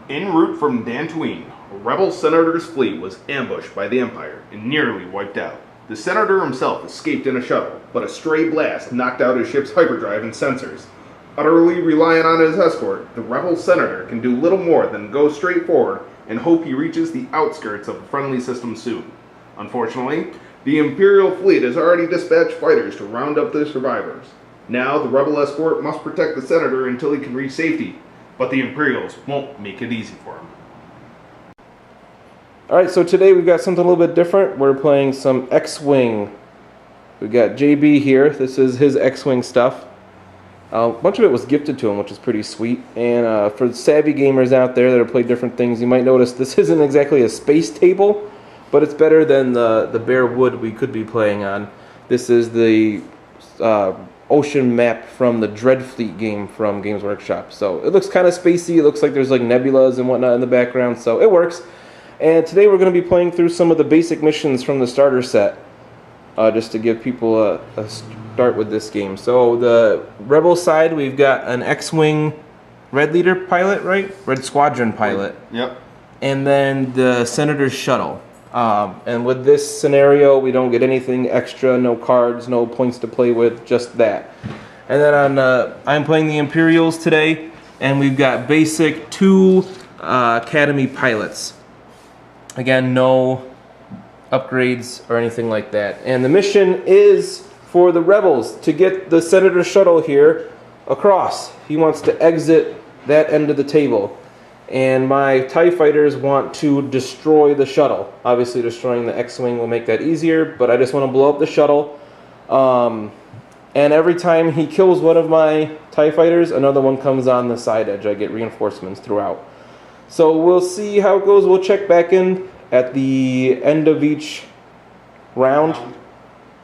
En route from Dantooine, a rebel senator's fleet was ambushed by the Empire and nearly wiped out. The senator himself escaped in a shuttle, but a stray blast knocked out his ship's hyperdrive and sensors. Utterly reliant on his escort, the rebel senator can do little more than go straight forward and hope he reaches the outskirts of the friendly system soon. Unfortunately, the Imperial fleet has already dispatched fighters to round up the survivors. Now, the rebel escort must protect the senator until he can reach safety, but the Imperials won't make it easy for him. Alright, so today we've got something a little bit different. We're playing some X-Wing. We've got JB here. This is his X-Wing stuff. A bunch of it was gifted to him, which is pretty sweet. And for savvy gamers out there that have played different things, you might notice this isn't exactly a space table, but it's better than the bare wood we could be playing on. This is the ocean map from the Dreadfleet game from Games Workshop. So it looks kind of spacey. It looks like there's like nebulas and whatnot in the background, so it works. And today we're going to be playing through some of the basic missions from the starter set, just to give people a start with this game. So the Rebel side, we've got an X-Wing Red Leader pilot, right? Red Squadron pilot. Yep. And then the Senator's shuttle. And with this scenario, we don't get anything extra, no cards, no points to play with, just that. And then I'm playing the Imperials today, and we've got basic 2 Academy pilots. Again, no upgrades or anything like that. And the mission is for the Rebels to get the Senator's shuttle here across. He wants to exit that end of the table. And my TIE fighters want to destroy the shuttle. Obviously destroying the X-Wing will make that easier, but I just want to blow up the shuttle. And every time he kills one of my TIE fighters, another one comes on the side edge. I get reinforcements throughout. So we'll see how it goes. We'll check back in at the end of each round,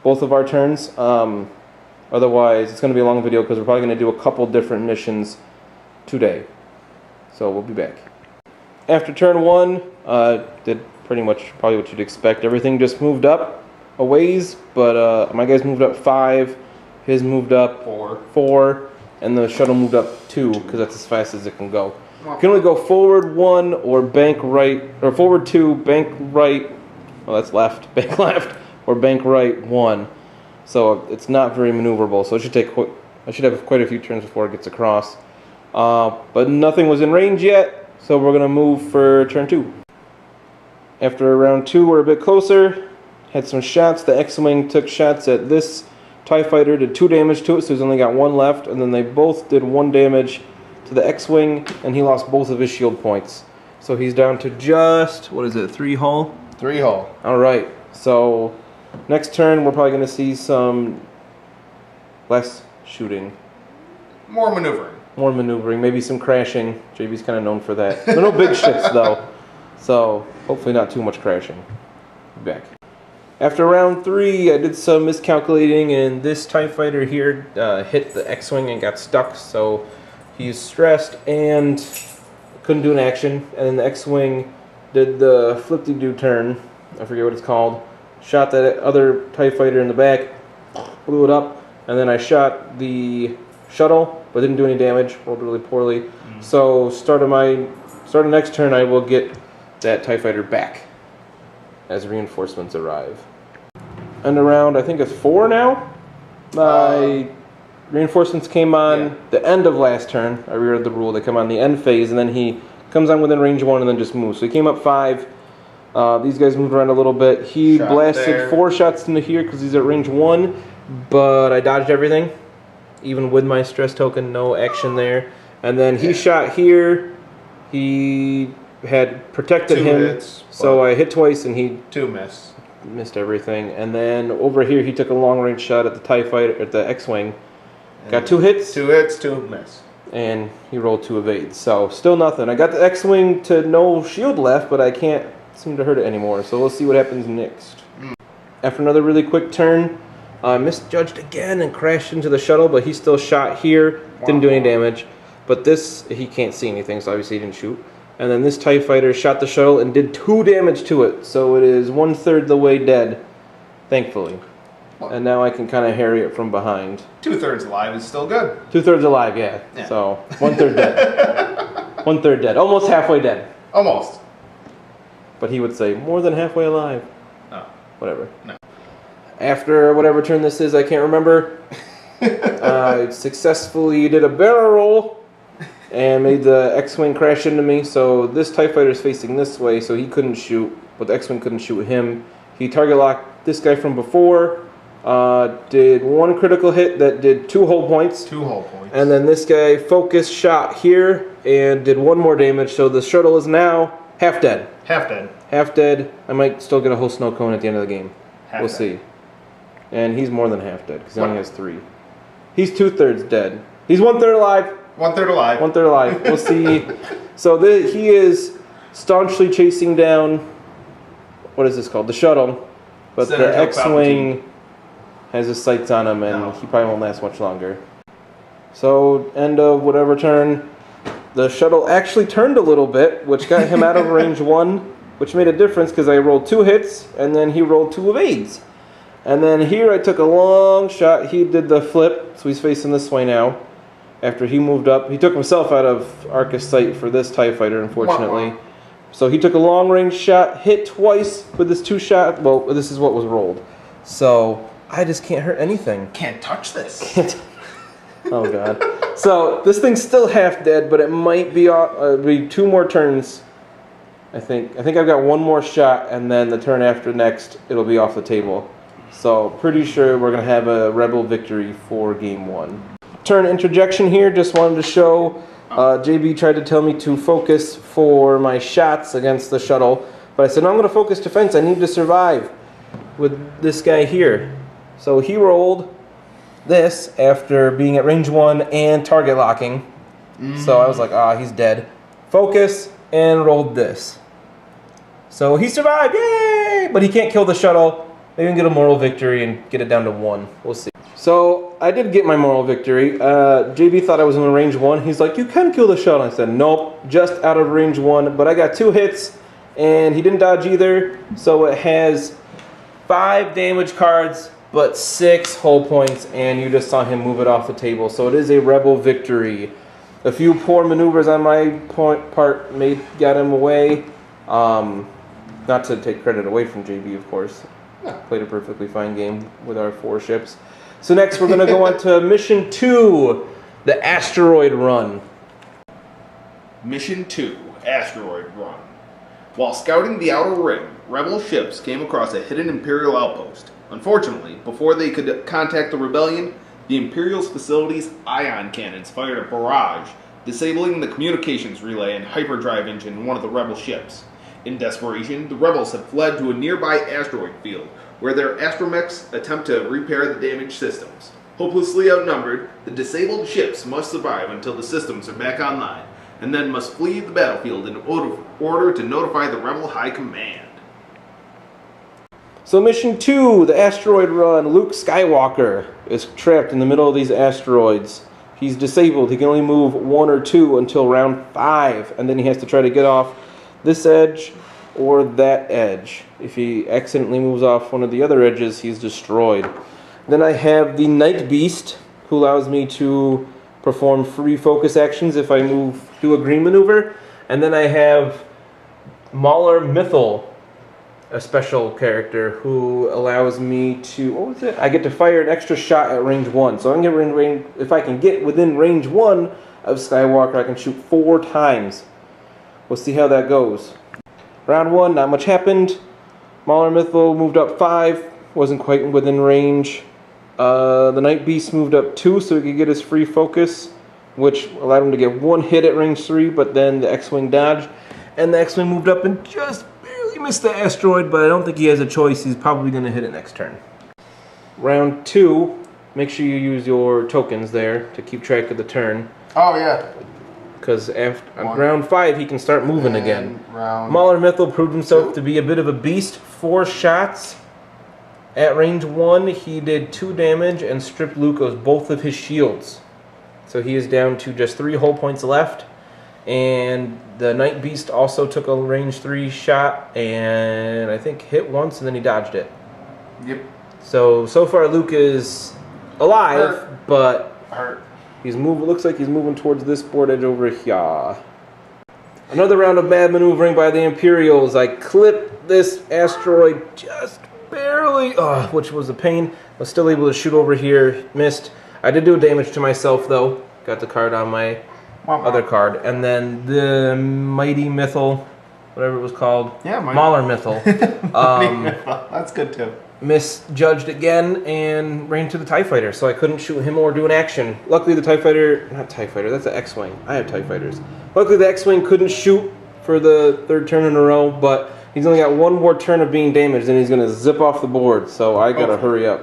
both of our turns. Otherwise, it's going to be a long video because we're probably going to do a couple different missions today. So we'll be back. After turn 1, did pretty much probably what you'd expect. Everything just moved up a ways, but my guys moved up 5, his moved up 4, and the shuttle moved up 2 because that's as fast as it can go. You can only go forward 1 or bank right, or forward 2, bank right, well that's left, bank left, or bank right 1. So it's not very maneuverable, so it should take, I should have quite a few turns before it gets across. But nothing was in range yet, so we're going to move for turn 2. After round 2, we're a bit closer, had some shots. The X-Wing took shots at this TIE fighter, did 2 damage to it, so he's only got 1 left, and then they both did 1 damage to the X-Wing, and he lost both of his shield points. So he's down to just, what is it, 3 hull? 3 hull. Alright, so next turn we're probably going to see some less shooting. More maneuvering. More maneuvering, maybe some crashing. JB's kind of known for that. There are no big ships though, so hopefully not too much crashing. Be back. After round 3, I did some miscalculating, and this TIE fighter here hit the X-Wing and got stuck, so he's stressed and couldn't do an action. And then the X-Wing did the flip-de-doo turn, I forget what it's called, shot that other TIE fighter in the back, blew it up, and then I shot the shuttle, but didn't do any damage, rolled really poorly. So start of next turn, I will get that TIE fighter back as reinforcements arrive. And around, I think it's 4 now, my reinforcements came on the end of last turn. I reread the rule. They come on the end phase, and then he comes on within range 1 and then just moves. So he came up 5. These guys moved around a little bit. He blasted 4 shots into here because he's at range 1, but I dodged everything. Even with my stress token, no action there. And then he shot here. He had protected 2 him, hits, so I hit twice and he 2 missed everything. And then over here he took a long range shot at the TIE fighter, at the X-Wing. Got 2 hits. 2 hits, 2 miss. And he rolled 2 evades. So still nothing. I got the X-Wing to no shield left, but I can't seem to hurt it anymore. So we'll see what happens next. After another really quick turn, I misjudged again and crashed into the shuttle, but he still shot here. Didn't do any damage. But this, he can't see anything, so obviously he didn't shoot. And then this TIE fighter shot the shuttle and did 2 damage to it. So it is 1/3 the way dead, thankfully. And now I can kind of harry it from behind. 2/3 alive is still good. 2/3 alive, yeah. So 1/3 dead. 1/3 dead. Almost halfway dead. Almost. But he would say, more than halfway alive. Oh. Whatever. No. After whatever turn this is, I can't remember. I successfully did a barrel roll and made the X-Wing crash into me. So this TIE Fighter is facing this way, so he couldn't shoot, but the X-Wing couldn't shoot him. He target locked this guy from before. Did one critical hit that did 2 hull points. 2 hull points. And then this guy focused shot here and did 1 more damage. So the shuttle is now half dead. Half dead. Half dead. I might still get a whole snow cone at the end of the game. We'll see. And he's more than half dead because he only has 3. He's 2/3 dead. He's 1/3 alive. 1/3 alive. 1/3 alive. We'll see. So he is staunchly chasing down. What is this called? The shuttle. But Senator the X-Wing has his sights on him, and he probably won't last much longer. So, end of whatever turn. The shuttle actually turned a little bit, which got him out of range 1, which made a difference because I rolled 2 hits, and then he rolled 2 evades. And then here I took a long shot. He did the flip, so he's facing this way now. After he moved up, he took himself out of Arcus sight for this TIE Fighter, unfortunately. Wow. So he took a long range shot, hit twice with this 2 shot. Well, this is what was rolled. So I just can't hurt anything. Can't touch this. Oh god. So this thing's still half dead, but it might be 2 more turns. I think I've got 1 more shot, and then the turn after next, it'll be off the table. So pretty sure we're gonna have a Rebel victory for game 1. Turn interjection here. Just wanted to show. JB tried to tell me to focus for my shots against the shuttle, but I said no, I'm gonna focus defense. I need to survive with this guy here. So he rolled this after being at range 1 and target locking. So I was like, he's dead. Focus and rolled this. So he survived, yay! But he can't kill the shuttle. Maybe we can get a moral victory and get it down to 1. We'll see. So I did get my moral victory. JB thought I was in range 1. He's like, you can kill the shuttle. I said, nope, just out of range 1. But I got 2 hits, and he didn't dodge either. So it has 5 damage cards, but 6 hull points, and you just saw him move it off the table. So it is a Rebel victory. A few poor maneuvers on my part got him away. Not to take credit away from JB, of course. No. Played a perfectly fine game with our 4 ships. So next we're going to go on to Mission 2, the Asteroid Run. Mission 2, Asteroid Run. While scouting the Outer Rim, Rebel ships came across a hidden Imperial outpost. Unfortunately, before they could contact the rebellion, the Imperial's facility's ion cannons fired a barrage, disabling the communications relay and hyperdrive engine in one of the Rebel ships. In desperation, the Rebels have fled to a nearby asteroid field, where their astromechs attempt to repair the damaged systems. Hopelessly outnumbered, the disabled ships must survive until the systems are back online, and then must flee the battlefield in order to notify the Rebel High Command. So Mission 2, the Asteroid Run. Luke Skywalker is trapped in the middle of these asteroids. He's disabled. He can only move 1 or 2 until round 5, and then he has to try to get off this edge or that edge. If he accidentally moves off one of the other edges, he's destroyed. Then I have the Night Beast, who allows me to perform free focus actions if I do a green maneuver. And then I have Mauler Mythal, a special character who allows me to, what was it? I get to fire an extra shot at range 1. So if I can get within range 1 of Skywalker, I can shoot 4 times. We'll see how that goes. Round 1, not much happened. Mauler Mythal moved up 5, wasn't quite within range. The Night Beast moved up 2 so he could get his free focus, which allowed him to get 1 hit at range 3, but then the X-Wing dodged. And the X-Wing moved up and just barely missed the asteroid, but I don't think he has a choice. He's probably going to hit it next turn. Round 2, make sure you use your tokens there to keep track of the turn. Oh, yeah. Because after round 5, he can start moving again. Mauler Mythal proved himself to be a bit of a beast. 4 shots at range 1. He did 2 damage and stripped Luke of both of his shields. So he is down to just 3 hull points left. And the Night Beast also took a range 3 shot and I think hit once and then he dodged it. Yep. So far Luke is alive, but Hurt. he's moving. Looks like he's moving towards this board edge over here. Another round of bad maneuvering by the Imperials. I clipped this asteroid just barely, which was a pain. I was still able to shoot over here, missed. I did do damage to myself though. Got the card on my other card. And then the Mighty Mythal, whatever it was called. Yeah, Mauler Mythal. That's good too. Misjudged again and ran to the TIE Fighter, so I couldn't shoot him or do an action. Luckily the TIE Fighter, not TIE Fighter, that's an X-Wing. I have TIE Fighters. Luckily the X-Wing couldn't shoot for the third turn in a row, but he's only got one more turn of being damaged and he's going to zip off the board, so I gotta hurry up.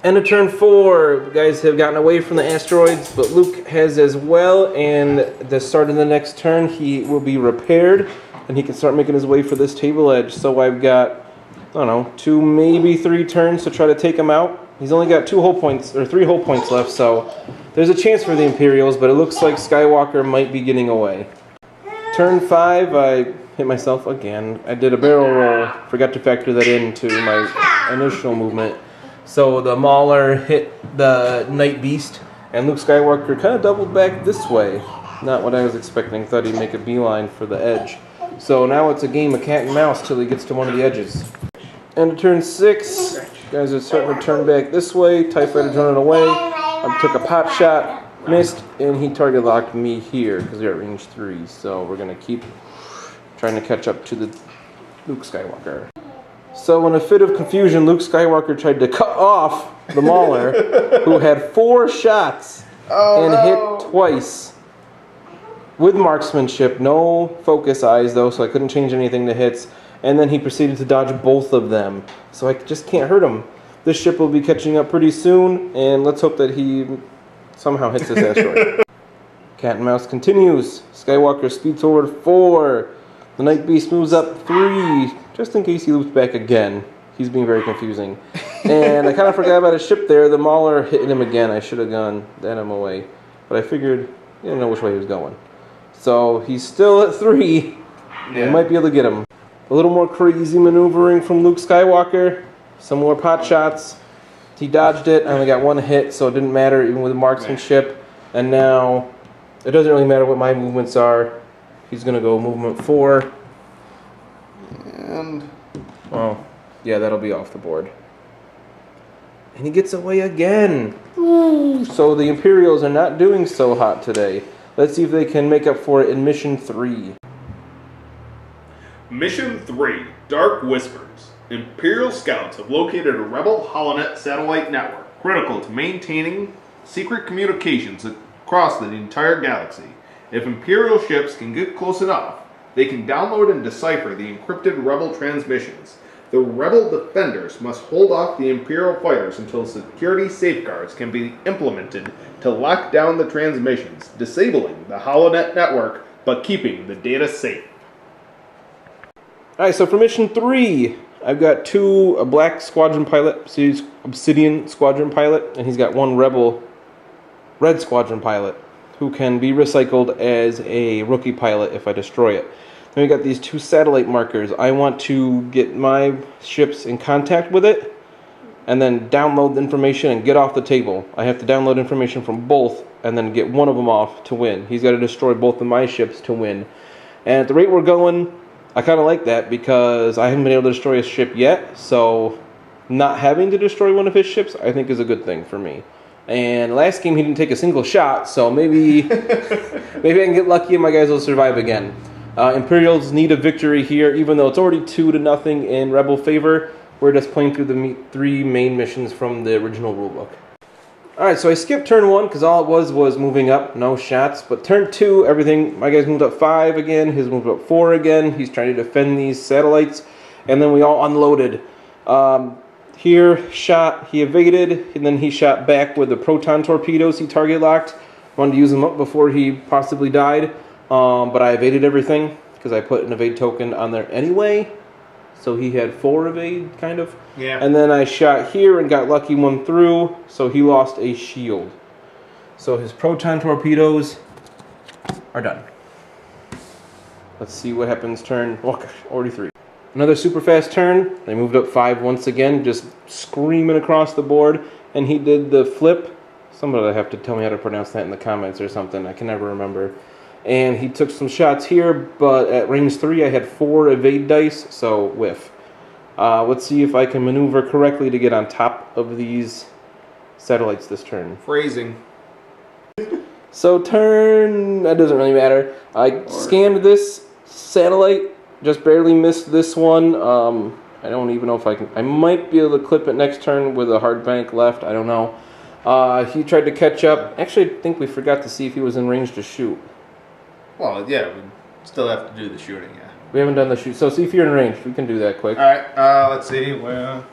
End of turn 4, the guys have gotten away from the asteroids, but Luke has as well, and at the start of the next turn he will be repaired and he can start making his way for this table edge. So I've got, I don't know, 2, maybe 3 turns to try to take him out. He's only got 3 whole points left, so there's a chance for the Imperials, but it looks like Skywalker might be getting away. Turn 5, I hit myself again. I did a barrel roll, forgot to factor that into my initial movement. So the Mauler hit the Night Beast, and Luke Skywalker kind of doubled back this way. Not what I was expecting, thought he'd make a beeline for the edge. So now it's a game of cat and mouse till he gets to one of the edges. End of turn 6, guys are starting to turn back this way, TIE Fighter's running away. I took a pot shot, missed, and he target locked me here because they're at range 3. So we're going to keep trying to catch up to the Luke Skywalker. So in a fit of confusion, Luke Skywalker tried to cut off the Mauler, who had 4 shots and hit twice. With marksmanship, no focus eyes though, so I couldn't change anything to hits. And then he proceeded to dodge both of them. So I just can't hurt him. This ship will be catching up pretty soon, and let's hope that he somehow hits this asteroid. Cat and mouse continues. Skywalker speeds forward 4. The Night Beast moves up 3, just in case he loops back again. He's being very confusing. And I kind of forgot about his ship there. The Mauler hit him again. I should have gone that him away. But I figured he didn't know which way he was going. So he's still at 3. Yeah. I might be able to get him. A little more crazy maneuvering from Luke Skywalker. Some more pot shots. He dodged it. I only got 1 hit, so it didn't matter even with marksmanship. And now it doesn't really matter what my movements are. He's going to go movement 4. And, well, yeah, that'll be off the board. And he gets away again. Ooh. So the Imperials are not doing so hot today. Let's see if they can make up for it in Mission 3. Mission 3, Dark Whispers. Imperial scouts have located a rebel Holonet satellite network critical to maintaining secret communications across the entire galaxy. If Imperial ships can get close enough, they can download and decipher the encrypted rebel transmissions. The rebel defenders must hold off the Imperial fighters until security safeguards can be implemented to lock down the transmissions, disabling the Holonet network but keeping the data safe. Alright, so for Mission 3, I've got 2, a black squadron pilot, Obsidian squadron pilot, and he's got 1 rebel red squadron pilot who can be recycled as a rookie pilot if I destroy it. Then we got these 2 satellite markers. I want to get my ships in contact with it and then download the information and get off the table. I have to download information from both and then get one of them off to win. He's got to destroy both of my ships to win. And at the rate we're going, I kind of like that because I haven't been able to destroy a ship yet, so not having to destroy one of his ships I think is a good thing for me. And last game he didn't take a single shot, so maybe maybe I can get lucky and my guys will survive again. Imperials need a victory here, even though it's already 2-0 in Rebel favor. We're just playing through the 3 main missions from the original rulebook. Alright, so I skipped turn 1 because all it was moving up, no shots. But turn 2, everything, my guys moved up 5 again, his moved up 4 again. He's trying to defend these satellites. And then we all unloaded. Here, shot, he evaded, and then he shot back with the proton torpedoes he target locked. Wanted to use them up before he possibly died, but I evaded everything because I put an evade token on there anyway. So he had 4 evade, kind of. Yeah. And then I shot here and got lucky 1 through, so he lost a shield. So his proton torpedoes are done. Let's see what happens turn, oh gosh, already 3. Another super fast turn. They moved up 5 once again, just screaming across the board. And he did the flip. Somebody will have to tell me how to pronounce that in the comments or something. I can never remember. And he took some shots here, but at range 3 I had 4 evade dice, so whiff. Let's see if I can maneuver correctly to get on top of these satellites this turn. Phrasing. So turn, that doesn't really matter. I scanned this satellite, just barely missed this one. I don't even know if I can, I might be able to clip it next turn with a hard bank left, I don't know. He tried to catch up. Actually, I think we forgot to see if he was in range to shoot. Well, yeah, we still have to do the shooting, yeah. We haven't done the shoot, so see if you're in range. We can do that quick. Alright, let's see. Well,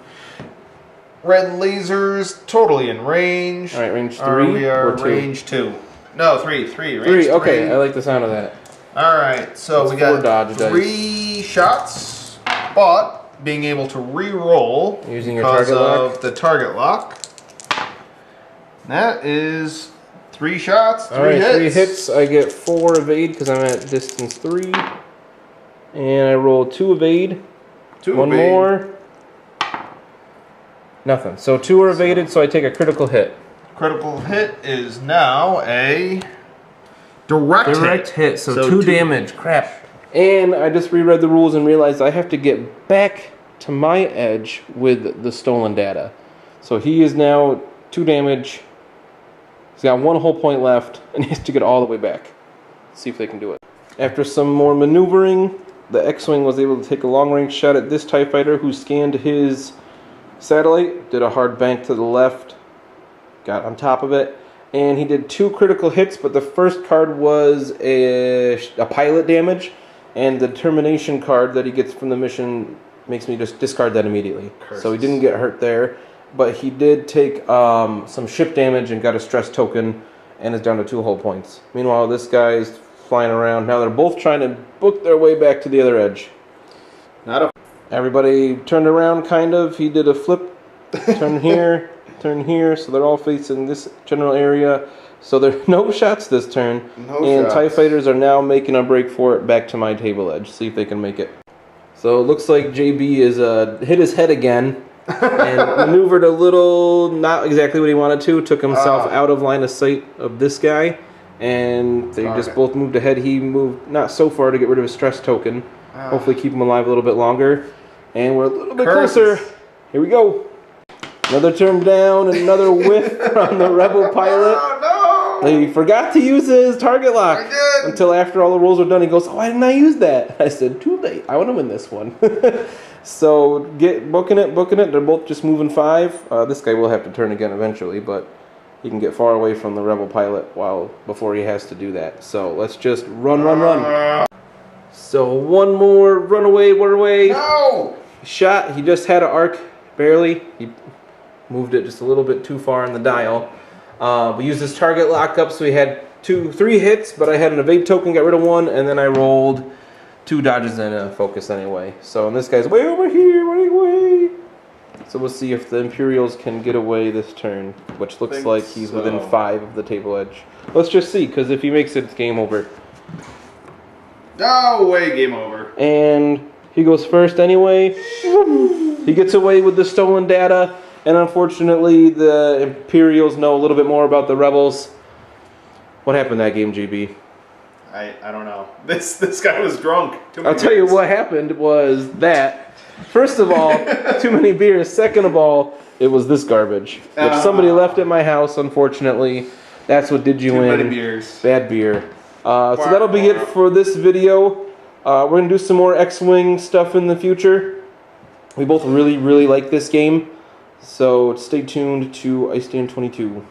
red lasers totally in range. Alright, range 3 we are or 2? range 2. No, 3. Range 3, okay, I like the sound of that. Alright, so That's we got 4 dodge 3 shots, but being able to re-roll Using your because target of lock. the target lock. That is 3 shots, 3 hits. 3 hits. I get 4 evade because I'm at distance 3. And I roll 2 evade. 2 One evade. more. Nothing. So 2 are evaded, so I take a critical hit. Critical hit is now a direct hit, so, So 2 two- damage. Crap. And I just reread the rules and realized I have to get back to my edge with the stolen data. So he is now 2 damage. He's got 1 whole point left, and he has to get all the way back. Let's see if they can do it. After some more maneuvering, the X-Wing was able to take a long-range shot at this TIE fighter who scanned his satellite, did a hard bank to the left, got on top of it, and he did 2 critical hits, but the first card was a pilot damage, and the determination card that he gets from the mission makes me just discard that immediately. Curses. So he didn't get hurt there, but he did take some ship damage and got a stress token, and is down to 2 whole points. Meanwhile, this guy's flying around. Now they're both trying to book their way back to the other edge. Not a Everybody turned around, kind of. He did a flip, turn here, so they're all facing this general area. So there are no shots this turn, and shots. TIE fighters are now making a break for it back to my table edge. See if they can make it. So it looks like JB is hit his head again and maneuvered a little, not exactly what he wanted to. Took himself out of line of sight of this guy, and they just both moved ahead. He moved not so far to get rid of his stress token. Hopefully keep him alive a little bit longer. And we're a little bit closer. Here we go. Another turn down, and another whiff from the Rebel pilot. Oh, no! He forgot to use his target lock. I did. Until after all the rolls were done, he goes, "Oh, why didn't I use that?" I said, "Too late. I want to win this one." So booking it. They're both just moving 5. This guy will have to turn again eventually, but he can get far away from the Rebel pilot before he has to do that. So let's just run. So one more runaway. No! Shot. He just had an arc, barely. He moved it just a little bit too far in the dial. We used this target lockup, so we had 3 hits, but I had an evade token, got rid of 1, and then I rolled 2 dodges and a focus anyway. So, and this guy's way over here, running away. So we'll see if the Imperials can get away this turn, which looks like he's within 5 of the table edge. Let's just see, because if he makes it, it's game over. No way, game over. And he goes first anyway. He gets away with the stolen data, and unfortunately the Imperials know a little bit more about the Rebels. What happened that game, GB? I don't know. This guy was drunk. I'll tell you what happened was that, first of all, too many beers. Second of all, it was this garbage, which somebody left at my house, unfortunately. That's what did you Too win. many beers. Bad beer. So that'll be it for this video. We're going to do some more X-Wing stuff in the future. We both really like this game. So stay tuned to Iceland 22.